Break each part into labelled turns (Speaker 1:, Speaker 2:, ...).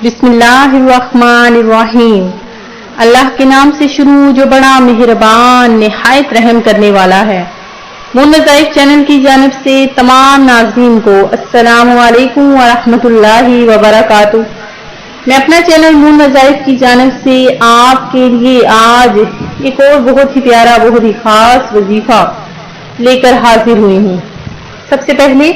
Speaker 1: बिस्मिल्लाहिर्रहमानिर्रहीम। अल्लाह के नाम से शुरू जो बड़ा मेहरबान निहायत रहम करने वाला है। मून वज़ाइफ चैनल की जानिब से तमाम नाज़रीन को अस्सलामु अलैकुम व रहमतुल्लाहि व बरकातुहू। मैं अपना चैनल मून वज़ाइफ की जानिब से आपके लिए आज एक और बहुत ही प्यारा, बहुत ही खास वजीफा लेकर हाजिर हुई हूँ। सबसे पहले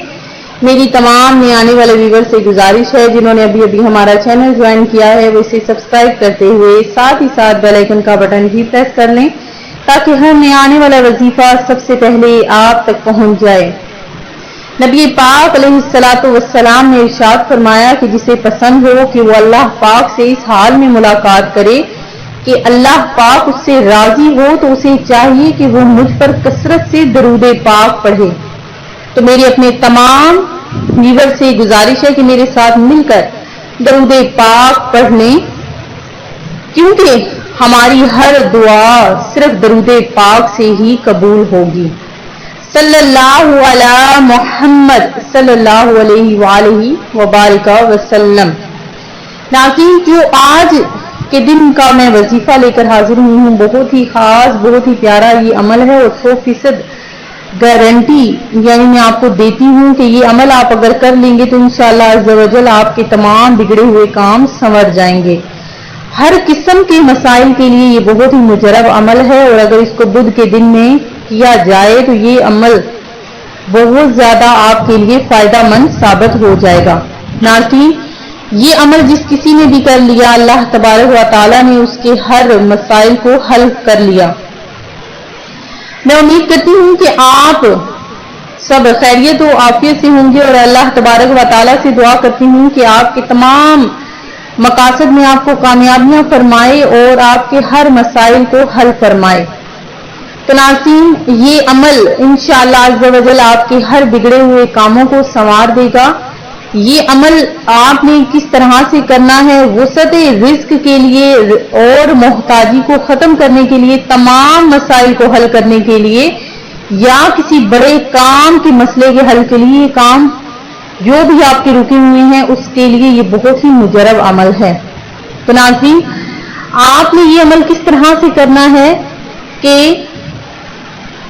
Speaker 1: मेरी तमाम नए आने वाले व्यूअर से गुजारिश है, जिन्होंने अभी अभी हमारा चैनल ज्वाइन किया है वो इसे सब्सक्राइब करते हुए साथ ही साथ बेल आइकन का बटन भी प्रेस कर लें, ताकि हर नया आने वाला वजीफा सबसे पहले आप तक पहुंच जाए। नबी पाक अलैहिस्सलातु वस्सलाम ने इरशाद फरमाया कि जिसे पसंद हो कि वो अल्लाह पाक से इस हाल में मुलाकात करे कि अल्लाह पाक उससे राजी हो, तो उसे चाहिए कि वो मुझ पर कसरत से दरूद पाक पढ़े। तो मेरी अपने तमाम व्यूअर से गुजारिश है कि मेरे साथ मिलकर दरूद पाक पढ़ लें, क्योंकि हमारी हर दुआ सिर्फ दरूद पाक से ही कबूल होगी। सल्लल्लाहु अला मुहम्मद सल्लल्लाहु अलैहि वालैहि व बारिक वसल्लम। नाज़रीन, जो आज के दिन का मैं वजीफा लेकर हाजिर हुई हूँ, बहुत ही खास, बहुत ही प्यारा ये अमल है और 100% गारंटी यानी मैं आपको देती हूँ कि ये अमल आप अगर कर लेंगे तो इंशाअल्लाह अज़्ज़ा व जल आपके तमाम बिगड़े हुए काम संवर जाएंगे। हर किस्म के मसाइल के लिए ये बहुत ही मुजरब अमल है और अगर इसको बुध के दिन में किया जाए तो ये अमल बहुत ज्यादा आपके लिए फायदामंद साबित हो जाएगा। नाज़रीन, ये अमल जिस किसी ने भी कर लिया, अल्लाह तबारक व तआला ने उसके हर मसाइल को हल कर लिया। मैं उम्मीद करती हूँ कि आप सब खैरियत व आफियत से होंगे और अल्लाह तबारक व तआला से दुआ करती हूँ कि आपके तमाम मकासद में आपको कामयाबियां फरमाए और आपके हर मसाइल को हल फरमाए। तो नाज़रीन, ये अमल इंशाअल्लाह अज़्ज़ा व जल आपके हर बिगड़े हुए कामों को संवार देगा। ये अमल आपने किस तरह से करना है, वुसअत रिज़्क के लिए और मोहताजी को खत्म करने के लिए, तमाम मसाइल को हल करने के लिए या किसी बड़े काम के मसले के हल के लिए, काम जो भी आपके रुके हुए हैं उसके लिए ये बहुत ही मुजरब अमल है। तो नाज़रीन, आपने ये अमल किस तरह से करना है कि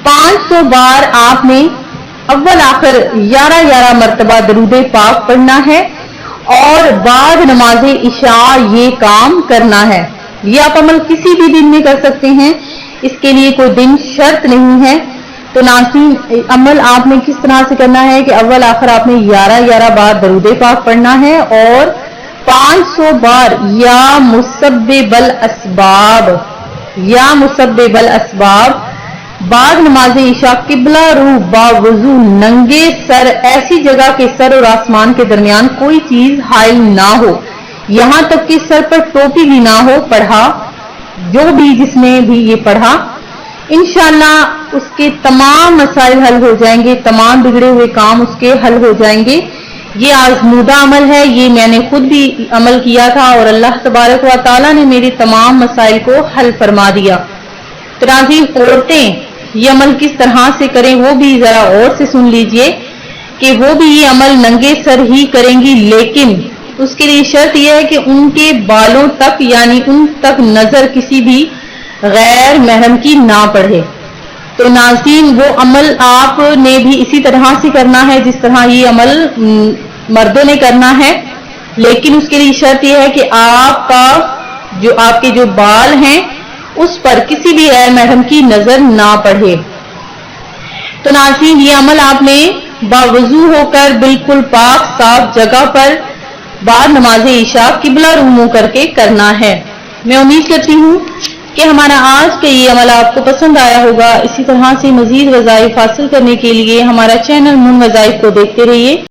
Speaker 1: 500 बार आपने अव्वल आखिर 11 मरतबा दरूद पाक पढ़ना है और बाद नमाज इशा ये काम करना है। ये आप अमल किसी भी दिन में कर सकते हैं, इसके लिए कोई दिन शर्त नहीं है। तो नाज़रीन, अमल आपने किस तरह से करना है कि अव्वल आखिर आपने 11 बार दरूद पाक पढ़ना है और 500 बार या मुसब्बिबल असबाब बाद नमाज इशा किबला रू बावजू नंगे सर, ऐसी जगह के सर और आसमान के दरमियान कोई चीज हाइल ना हो, यहाँ तक कि सर पर टोपी भी ना हो, पढ़ा जो भी जिसने भी ये पढ़ा, इंशाअल्लाह उसके तमाम मसाइल हल हो जाएंगे, तमाम बिगड़े हुए काम उसके हल हो जाएंगे। ये आजमूदा अमल है, ये मैंने खुद भी अमल किया था और अल्लाह तबारक व तआला ने मेरे तमाम मसाइल को हल फरमा दिया। तो नाज़रीन, औरतें ये अमल किस तरह से करें वो भी जरा और से सुन लीजिए कि वो भी ये अमल नंगे सर ही करेंगी, लेकिन उसके लिए शर्त यह है कि उनके बालों तक यानी उन तक नजर किसी भी गैर महरम की ना पड़े। तो नाज़रीन, वो अमल आपने भी इसी तरह से करना है जिस तरह ये अमल मर्दों ने करना है, लेकिन उसके लिए शर्त यह है कि आपके जो बाल हैं उस पर किसी भी गैर महरम की नजर ना पड़े। तो नाज़रीन, ये अमल आपने बावजू होकर बिल्कुल पाक साफ जगह पर बाद नमाज इशा किबला रू मुंह करके करना है। मैं उम्मीद करती हूँ कि हमारा आज का ये अमल आपको पसंद आया होगा। इसी तरह से मजीद वज़ाइफ हासिल करने के लिए हमारा चैनल मून वज़ाइफ को देखते रहिए।